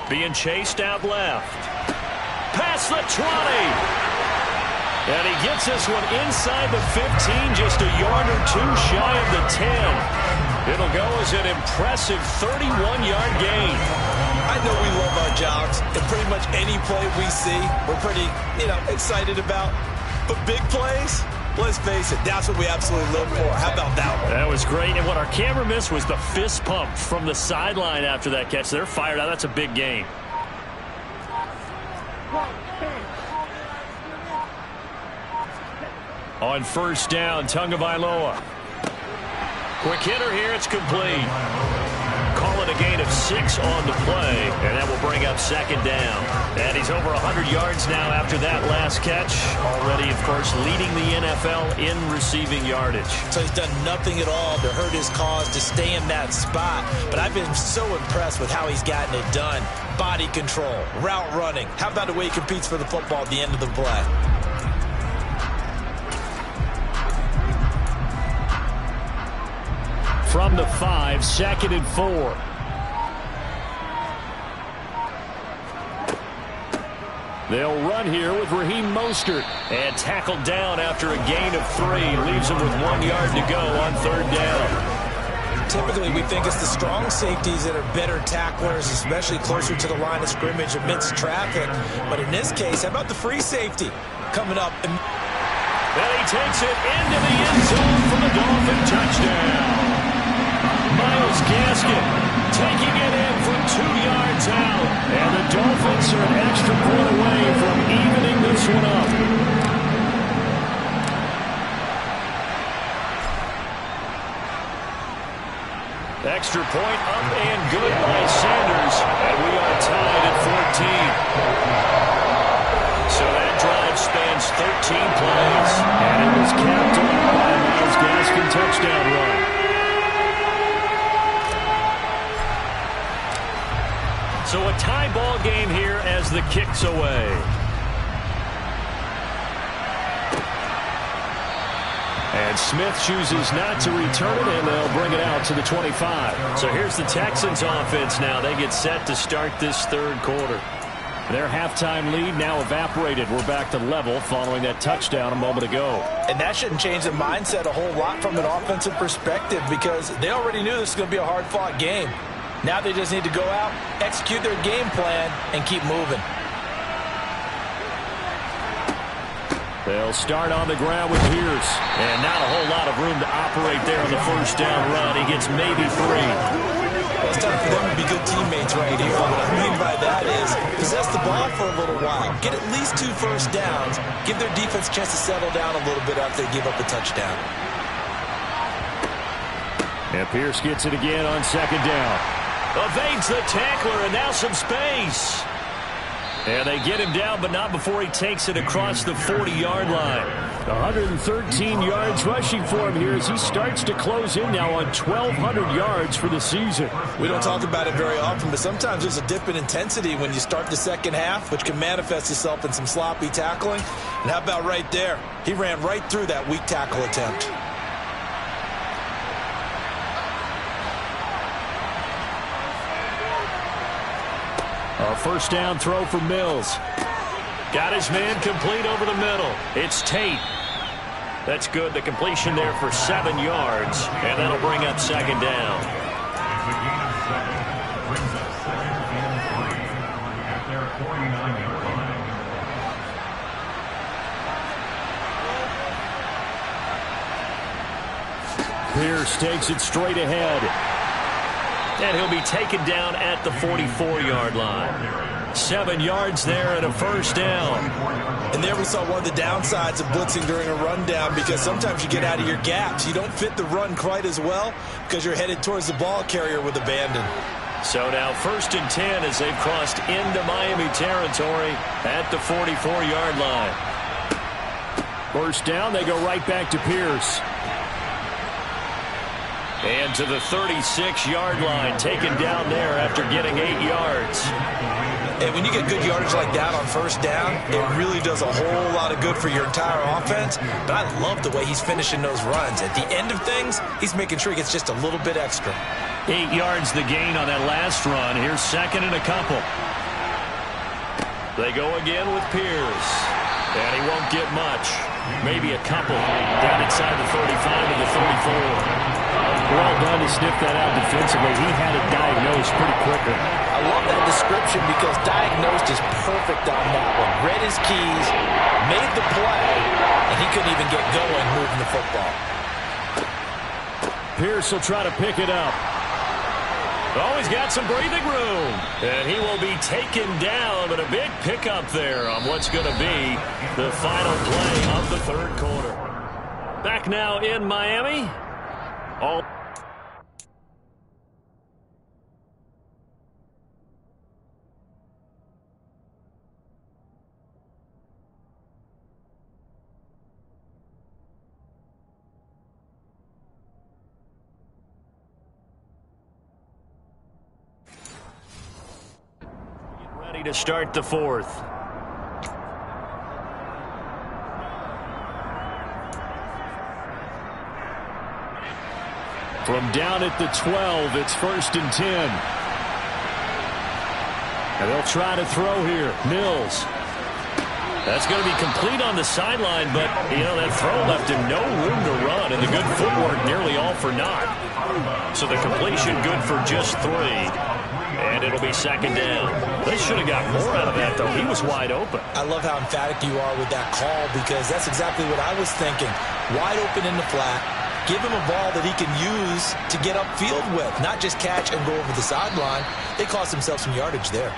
Being chased out left. Past the 20. And he gets this one inside the 15, just a yard or two shy of the 10. It'll go as an impressive 31-yard gain. I know we love our jobs, and pretty much any play we see, we're pretty, excited about. But big plays, let's face it, that's what we absolutely live for. How about that one? That was great, and what our camera missed was the fist pump from the sideline after that catch. They're fired out. That's a big gain. On first down, Tagovailoa. Quick hitter here, it's complete. Call it a gain of 6 on the play, and that will bring up second down. And he's over 100 yards now after that last catch. Already, of course, leading the NFL in receiving yardage. So he's done nothing at all to hurt his cause, to stay in that spot. But I've been so impressed with how he's gotten it done. Body control, route running. How about the way he competes for the football at the end of the play? From the 5, 2nd and 4. They'll run here with Raheem Mostert. And tackled down after a gain of 3. Leaves him with 1 yard to go on third down. Typically, we think it's the strong safeties that are better tacklers, especially closer to the line of scrimmage amidst traffic. But in this case, how about the free safety coming up? And he takes it into the end zone for the Dolphin touchdown. Myles Gaskin taking it in from 2 yards out. And the Dolphins are an extra point away from evening this one up. Extra point up and good by Sanders. And we are tied at 14. So that drive spans 13 plays. And it was capped off by a Myles Gaskin touchdown run. So a tie ball game here as the kick's away. And Smith chooses not to return it, and they'll bring it out to the 25. So here's the Texans offense now. They get set to start this third quarter. Their halftime lead now evaporated. We're back to level following that touchdown a moment ago. And that shouldn't change the mindset a whole lot from an offensive perspective, because they already knew this was going to be a hard-fought game. Now they just need to go out, execute their game plan, and keep moving. They'll start on the ground with Pierce. And not a whole lot of room to operate there on the first down run. He gets maybe 3. Well, it's time for them to be good teammates right here. What I mean by that is possess the ball for a little while. Get at least 2 first downs. Give their defense a chance to settle down a little bit after they give up a touchdown. And Pierce gets it again on second down. Evades the tackler, and now some space. And they get him down, but not before he takes it across the 40-yard line. 113 yards rushing for him here as he starts to close in now on 1,200 yards for the season. We don't talk about it very often, but sometimes there's a dip in intensity when you start the second half, which can manifest itself in some sloppy tackling. And how about right there? He ran right through that weak tackle attempt. A first down throw for Mills. Got his man complete over the middle. It's Tate. That's good. The completion there for 7 yards. And that'll bring up second down. Pierce takes it straight ahead. And he'll be taken down at the 44-yard line. 7 yards there and a first down. And there we saw one of the downsides of blitzing during a rundown, because sometimes you get out of your gaps. You don't fit the run quite as well because you're headed towards the ball carrier with abandon. So now 1st and 10 as they've crossed into Miami territory at the 44-yard line. First down, they go right back to Pierce. And to the 36-yard line, taken down there after getting 8 yards. And when you get good yardage like that on first down, it really does a whole lot of good for your entire offense. But I love the way he's finishing those runs. At the end of things, he's making sure he gets just a little bit extra. 8 yards the gain on that last run. Here's second and a couple. They go again with Pierce. And he won't get much. Maybe a couple. Down inside the 35 to the 34. Well done to sniff that out defensively. He had it diagnosed pretty quickly. I love that description because diagnosed is perfect on that one. Read his keys, made the play, and he couldn't even get going moving the football. Pierce will try to pick it up. Oh, he's got some breathing room. And he will be taken down, but a big pickup there on what's going to be the final play of the third quarter. Back now in Miami. All ready to start the fourth. From down at the 12, it's 1st and 10. And they'll try to throw here. Mills. That's going to be complete on the sideline, but, you know, that throw left him no room to run, and the good footwork nearly all for naught. So the completion good for just 3. And it'll be second down. They should have got more out of that, though. He was wide open. I love how emphatic you are with that call because that's exactly what I was thinking. Wide open in the flat. Give him a ball that he can use to get upfield with, not just catch and go over the sideline. They cost themselves some yardage there.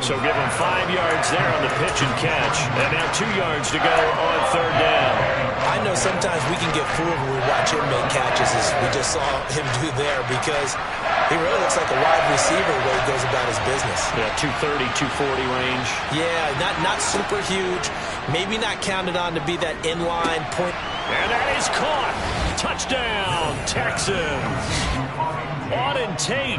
So give him 5 yards there on the pitch and catch. And now 2 yards to go on third down. I know sometimes we can get fooled when we watch him make catches as we just saw him do there because he really looks like a wide receiver the way he goes about his business. Yeah, 230, 240 range. Yeah, not super huge. Maybe not counted on to be that inline point. And that is caught. Touchdown, Texans. Auden Tate,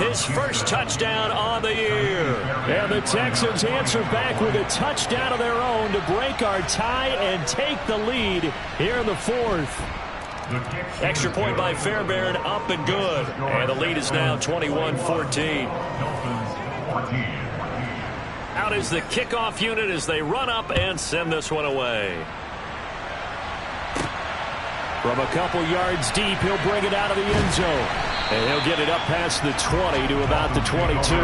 his first touchdown on the year. And the Texans answer back with a touchdown of their own to break our tie and take the lead here in the fourth. Extra point by Fairbairn, up and good. And the lead is now 21-14. Out is the kickoff unit as they run up and send this one away. From a couple yards deep, he'll bring it out of the end zone. And he'll get it up past the 20 to about the 22.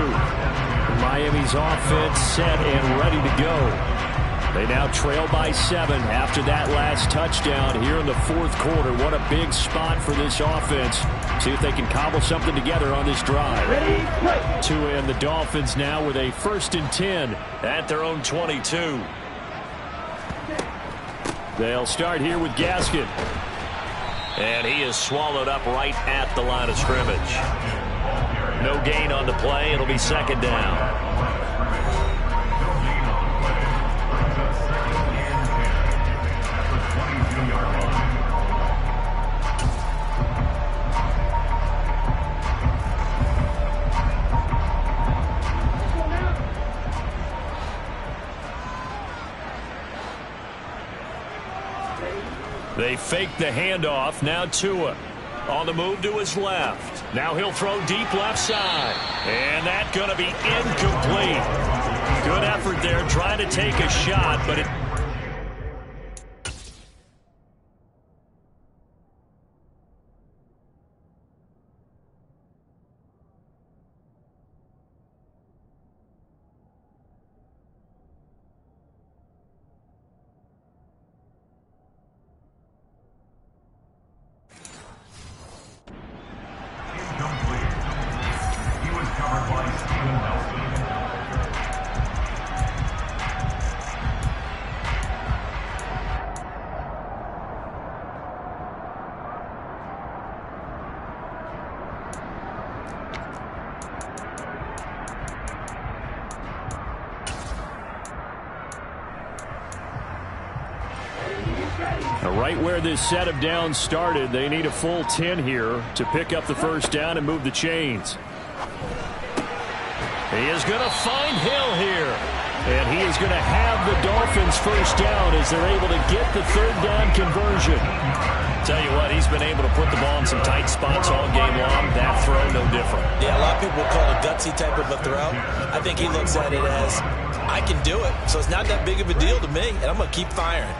Miami's offense set and ready to go. They now trail by 7 after that last touchdown here in the fourth quarter. What a big spot for this offense. See if they can cobble something together on this drive. To end the Dolphins now with a 1st and 10 at their own 22. They'll start here with Gaskin. And he is swallowed up right at the line of scrimmage. No gain on the play. It'll be second down. They fake the handoff. Now Tua on the move to his left. Now he'll throw deep left side. And that's going to be incomplete. Good effort there trying to take a shot, but it... Right where this set of downs started, they need a full 10 here to pick up the first down and move the chains. He is going to find Hill here. And he is going to have the Dolphins first down as they're able to get the third down conversion. Tell you what, he's been able to put the ball in some tight spots all game long. That throw, no people would call a gutsy type of a throw. I think he looks at it as, I can do it, so it's not that big of a deal to me, and I'm going to keep firing.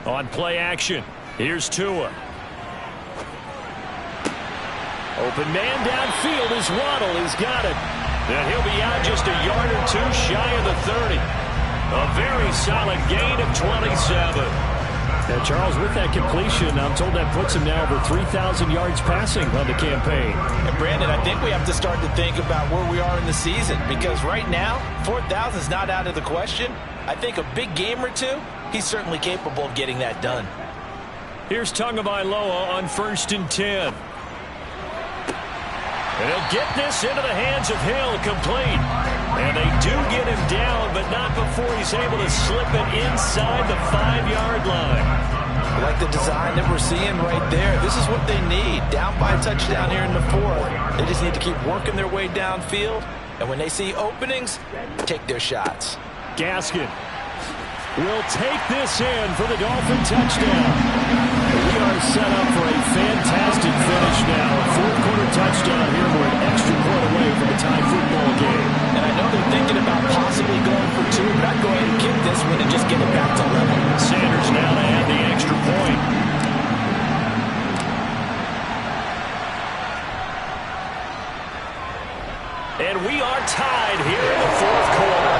On play action, here's Tua. Open man downfield is Waddle. He's got it. And he'll be out just a yard or two shy of the 30. A very solid gain of 27. And Charles, with that completion, I'm told that puts him now over 3,000 yards passing on the campaign. And Brandon, I think we have to start to think about where we are in the season, because right now, 4,000 is not out of the question. I think a big game or two, he's certainly capable of getting that done. Here's Tagovailoa on 1st and 10. And he'll get this into the hands of Hill, complete. And they do get him down, but not before he's able to slip it inside the 5-yard line. I like the design that we're seeing right there. This is what they need. Down by a touchdown here in the 4th. They just need to keep working their way downfield. And when they see openings, take their shots. Gaskin will take this in for the Dolphin touchdown. We are set up for a fantastic finish now. A 4th-quarter touchdown here. We're an extra point away from a tie football game. And I know they're thinking about possibly going for 2, but I'd go ahead and kick this one and just get it back to level. Sanders now to add the extra point. And we are tied here in the 4th quarter.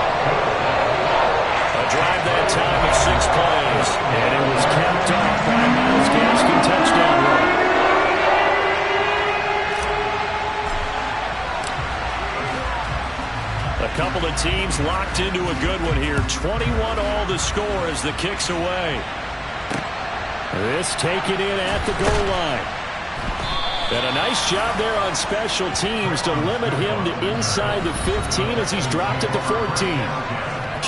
A drive that time of 6 plays. And it was capped off by Myles Gaskin touchdown run. A couple of teams locked into a good one here. 21 all the score as the kick's away. This taken in at the goal line. And a nice job there on special teams to limit him to inside the 15 as he's dropped at the 14.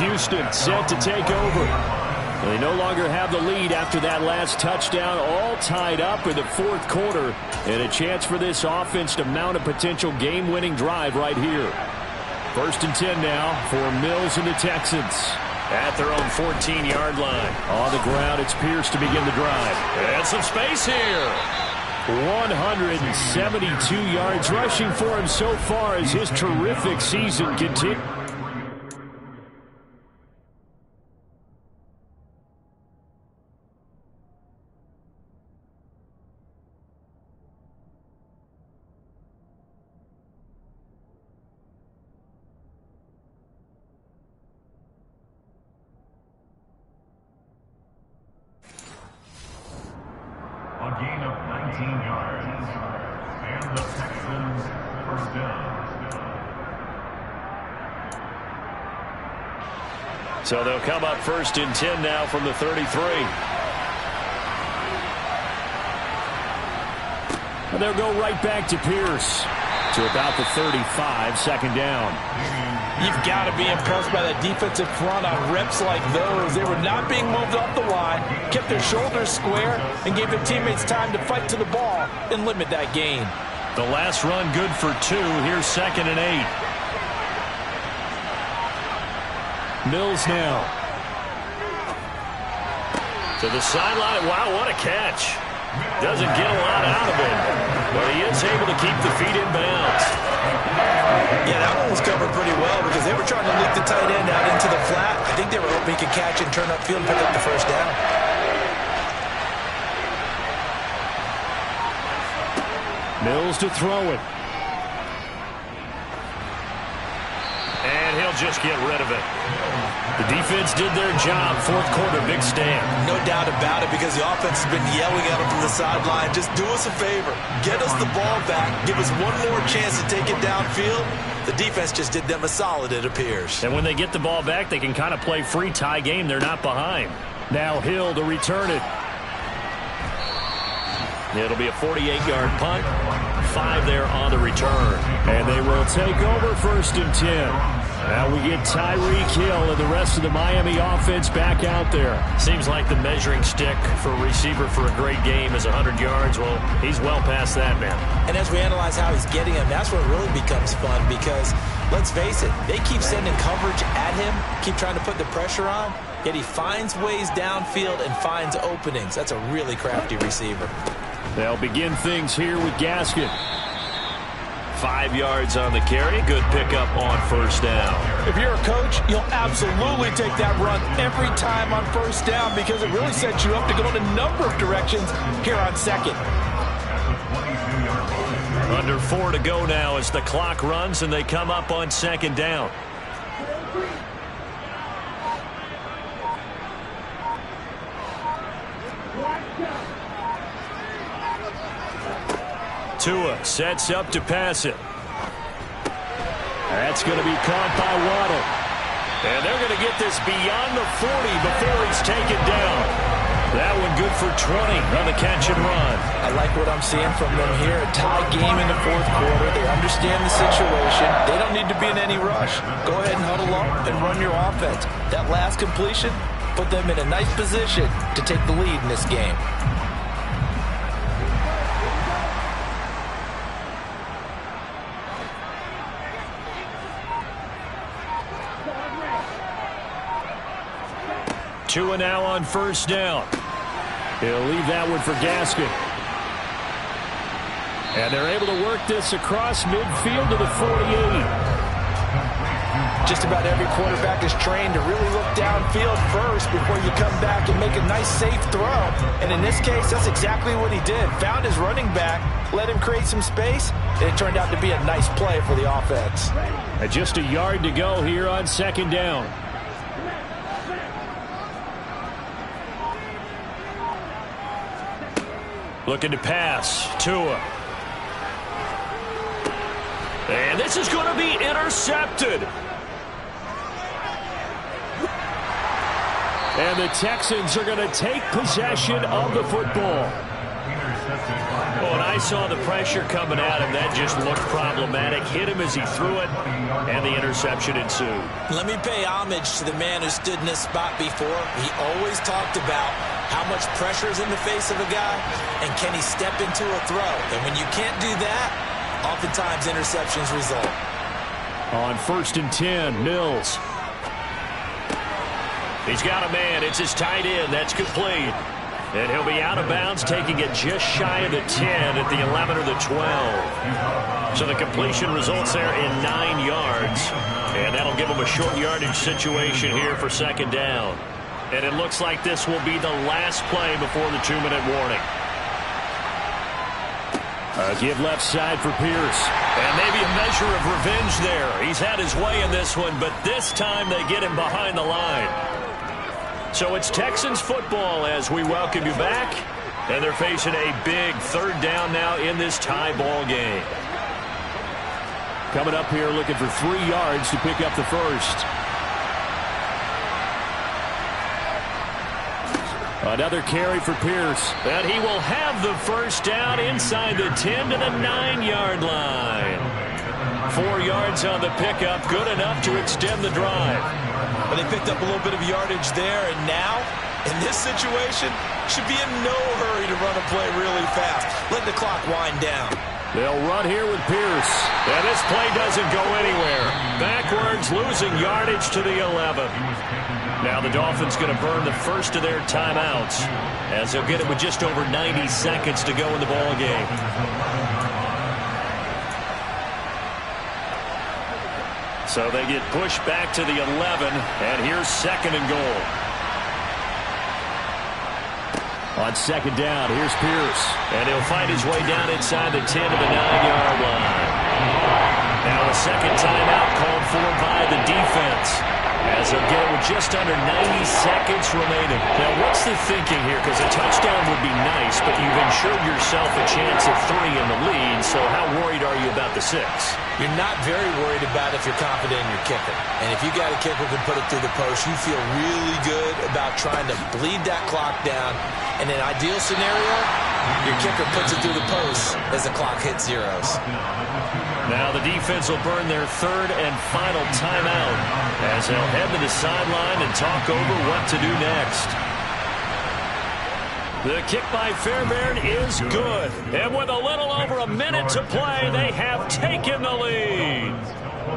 Houston set to take over. They no longer have the lead after that last touchdown, all tied up in the 4th quarter, and a chance for this offense to mount a potential game-winning drive right here. 1st and 10 now for Mills and the Texans. At their own 14-yard line. On the ground, it's Pierce to begin the drive. And some space here. 172 yards rushing for him so far as his terrific season continues. A gain of 19 yards. And the Texans first down. So they'll come up 1st and 10 now from the 33. And they'll go right back to Pierce to about the 35, 2nd down. You've got to be impressed by that defensive front on reps like those. They were not being moved off the line, kept their shoulders square, and gave their teammates time to fight to the ball and limit that gain. The last run good for 2. Here's 2nd and 8. Mills now. To the sideline. Wow, what a catch. Doesn't get a lot out of it, but he is able to keep the feet in bounds. Yeah, that one was covered pretty well because they were trying to lick the tight end out into the flat. I think they were hoping he could catch and turn upfield and pick up the 1st down. Mills to throw it. And he'll just get rid of it. The defense did their job. 4th quarter, big stand. No doubt about it, because the offense has been yelling at them from the sideline. Just do us a favor. Get us the ball back. Give us one more chance to take it downfield. The defense just did them a solid, it appears. And when they get the ball back, they can kind of play free tie game. They're not behind. Now Hill to return it. It'll be a 48-yard punt. 5 there on the return. And they will take over 1st and 10. Now we get Tyreek Hill and the rest of the Miami offense back out there. Seems like the measuring stick for a receiver for a great game is 100 yards. Well, he's well past that, man. And as we analyze how he's getting them, that's where it really becomes fun because, let's face it, they keep sending coverage at him, keep trying to put the pressure on. yet he finds ways downfield and finds openings. That's a really crafty receiver. They'll begin things here with Gaskin. 5 yards on the carry. Good pickup on first down. If you're a coach, you'll absolutely take that run every time on first down because it really sets you up to go in a number of directions here on second. Under 4 to go now as the clock runs and they come up on second down. Tua sets up to pass it. That's going to be caught by Waddle. And they're going to get this beyond the 40 before he's taken down. That one good for 20 on the catch and run. I like what I'm seeing from them here. A tie game in the fourth quarter. They understand the situation. They don't need to be in any rush. Go ahead and huddle up and run your offense. That last completion put them in a nice position to take the lead in this game. Tua now on first down. He'll leave that one for Gaskin. And they're able to work this across midfield to the 48. Just about every quarterback is trained to really look downfield first before you come back and make a nice, safe throw. And in this case, that's exactly what he did. Found his running back, let him create some space, and it turned out to be a nice play for the offense. And just a yard to go here on second down. Looking to pass. Tua. And this is going to be intercepted. And the Texans are going to take possession of the football. Oh, and I saw the pressure coming at him. That just looked problematic. Hit him as he threw it, and the interception ensued. Let me pay homage to the man who stood in this spot before. He always talked about how much pressure is in the face of a guy, and can he step into a throw? And when you can't do that, oftentimes interceptions result. On 1st and 10, Mills. He's got a man. It's his tight end. That's complete. And he'll be out of bounds, taking it just shy of the 10 at the 11 or the 12. So the completion results there in 9 yards. And that'll give him a short yardage situation here for second down. And it looks like this will be the last play before the 2-minute warning. Give left side for Pierce. And maybe a measure of revenge there. He's had his way in this one, but this time they get him behind the line. So it's Texans football as we welcome you back. And they're facing a big third down now in this tie ball game. Coming up here looking for 3 yards to pick up the first. Another carry for Pierce. And he will have the first down inside the 10 to the 9-yard line. 4 yards on the pickup, good enough to extend the drive. But they picked up a little bit of yardage there, and now, in this situation, should be in no hurry to run a play really fast. Let the clock wind down. They'll run here with Pierce. And this play doesn't go anywhere. Backwards, losing yardage to the 11. Now the Dolphins going to burn the first of their timeouts as they'll get it with just over 90 seconds to go in the ball game. So they get pushed back to the 11, and here's second and goal. On second down, here's Pierce. And he'll fight his way down inside the 10 to the 9-yard line. Now a second timeout called for by the defense, as they'll get it with just under 90 seconds remaining. Now, what's the thinking here? Because a touchdown would be nice, but you've ensured yourself a chance of 3 in the lead, so how worried are you about the 6? You're not very worried about if you're confident in your kicker. And if you got a kicker who can put it through the post, you feel really good about trying to bleed that clock down. In an ideal scenario, your kicker puts it through the post as the clock hits zeros. Now the defense will burn their third and final timeout as they'll head to the sideline and talk over what to do next. The kick by Fairbairn is good. And with a little over a minute to play, they have taken the lead.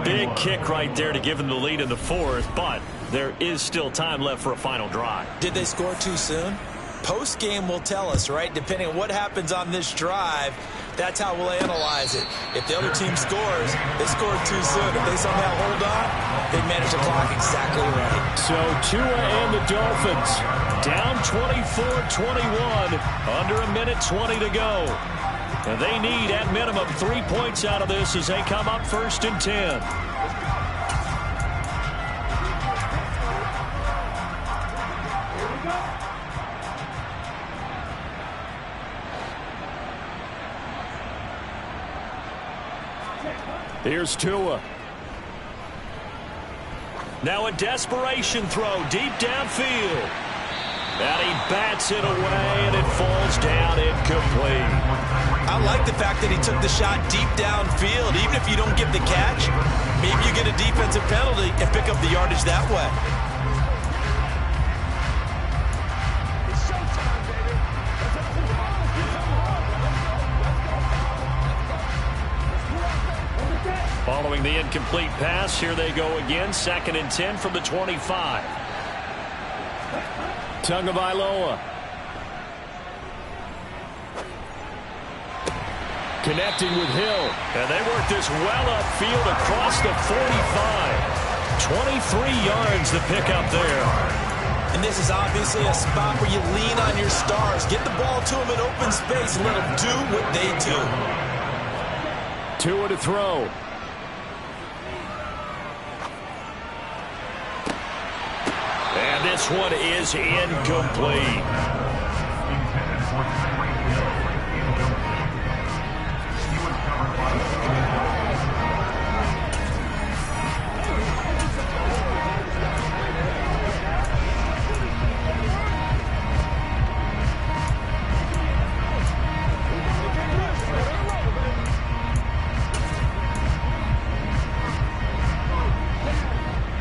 Big kick right there to give them the lead in the fourth, but there is still time left for a final drive. Did they score too soon? Post-game will tell us, right? Depending on what happens on this drive, that's how we'll analyze it. If the other team scores, they scored too soon. If they somehow hold on, they manage the clock exactly right. So Tua and the Dolphins down 24-21, under a minute 20 to go. And they need, at minimum, 3 points out of this as they come up 1st and 10. Here's Tua. Now a desperation throw deep downfield. And he bats it away, and it falls down incomplete. I like the fact that he took the shot deep downfield. Even if you don't get the catch, maybe you get a defensive penalty and pick up the yardage that way. Following the incomplete pass, here they go again. 2nd and 10 from the 25. Tagovailoa. Connecting with Hill. And they work this well upfield across the 45. 23 yards to pick up there. And this is obviously a spot where you lean on your stars. Get the ball to them in open space and let them do what they do. Tua to throw. And this one is incomplete.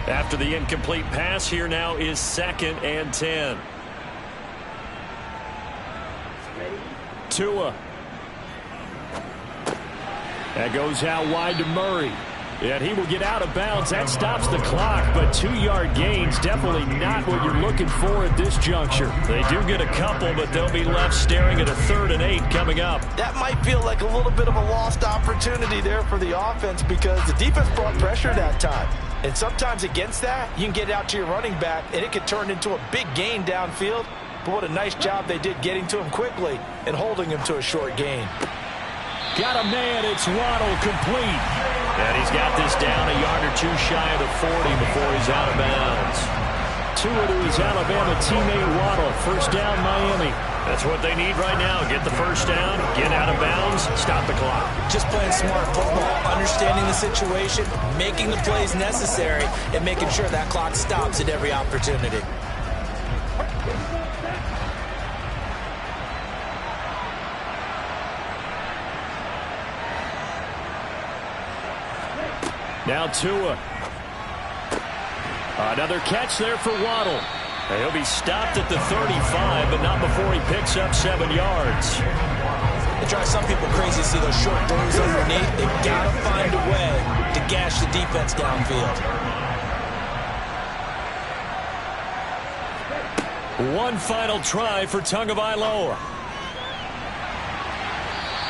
After the incomplete pass, here now is 2nd and 10. Tua. That goes out wide to Murray. And he will get out of bounds. That stops the clock, but 2-yard gains definitely not what you're looking for at this juncture. They do get a couple, but they'll be left staring at a 3rd and 8 coming up. That might feel like a little bit of a lost opportunity there for the offense because the defense brought pressure that time. And sometimes against that, you can get out to your running back, and it could turn into a big gain downfield. But what a nice job they did getting to him quickly and holding him to a short gain. Got a man, it's Waddle, complete. And he's got this down a yard or 2 shy of the 40 before he's out of bounds. Tua to his Alabama teammate Waddle. 1st down, Miami. That's what they need right now. Get the 1st down, get out of bounds, stop the clock. Just playing smart football, understanding the situation, making the plays necessary, and making sure that clock stops at every opportunity. Now Tua. Another catch there for Waddle. And he'll be stopped at the 35, but not before he picks up 7 yards. It drives some people crazy to see those short throws underneath. They've got to find a way to gash the defense downfield. One final try for Tagovailoa.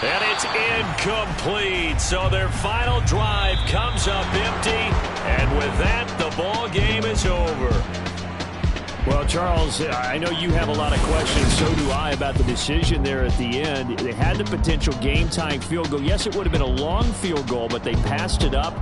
And it's incomplete. So their final drive comes up empty. And with that, the ball game is over. Well, Charles, I know you have a lot of questions. So do I about the decision there at the end. They had the potential game-tying field goal. Yes, it would have been a long field goal, but they passed it up.